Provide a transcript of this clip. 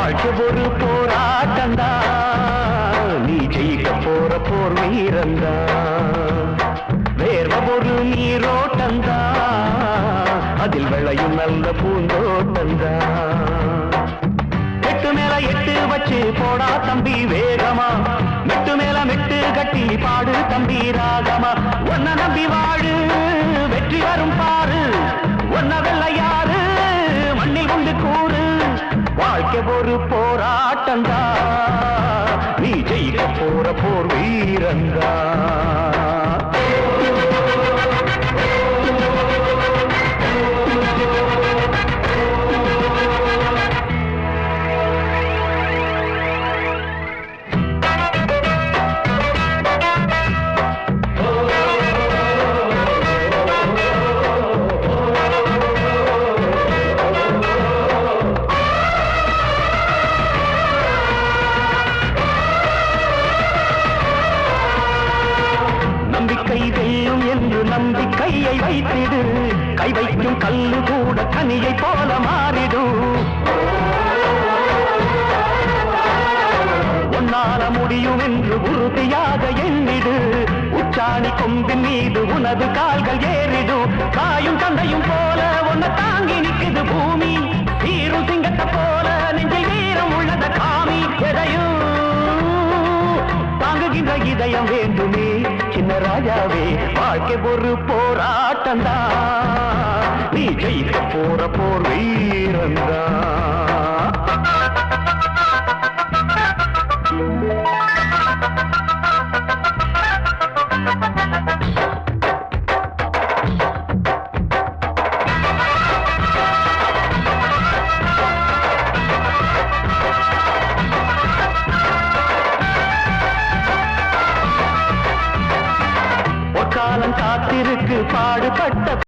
வாழ்க்கை ஒரு போராட்டந்தா, நீ ஜெயிக்க போற போர் வீரந்தா. வேர்வ ஒரு நீரோட்டந்தா, அதில் விளையும் நல்ல பூந்தோட்டந்தா. எட்டு மேல எட்டு வச்சு போடா தம்பி வேகமா, மெட்டு மேல மெட்டு கட்டி பாடு தம்பி ராகமா. ஒன்ன நம்பி வாழு, வெற்றி வரும் பாரு, ஒன்ன வெல்ல யாரு மண்ணில் உண்டு கூறு. வாழ்க்கை ஒரு போராட்டந்தா, நீ ஜெயிக்க போற போர் வீரந்தா. நம்பிக்கை வெல்லும் என்று நம்பிக்கையை வைத்திடு, கை வைக்கும் கல்லு கூட கனியை போல மாறிடு. உன்னால முடியும் என்று உறுதியாக எண்ணிடு, உச்சாணி கொம்பின் மீது உனது கால்கள் ஏறிடு. காயும் தந்தையும் போல உன்னை தாங்கி நிற்குது பூமி, சீரும் சிங்கத்தை போல நெஞ்சில் வீரம் உள்ளத காமி. எதையும் தாங்குகின்ற இதயம் வேண்டுமே சின்ன ராஜாவே. வாழ்க்கை ஒரு போராட்டந்தா, நீ ஜெயிக்க போற போர் வீரந்தா. காலம் காத்திருக்கு பாடுபட்ட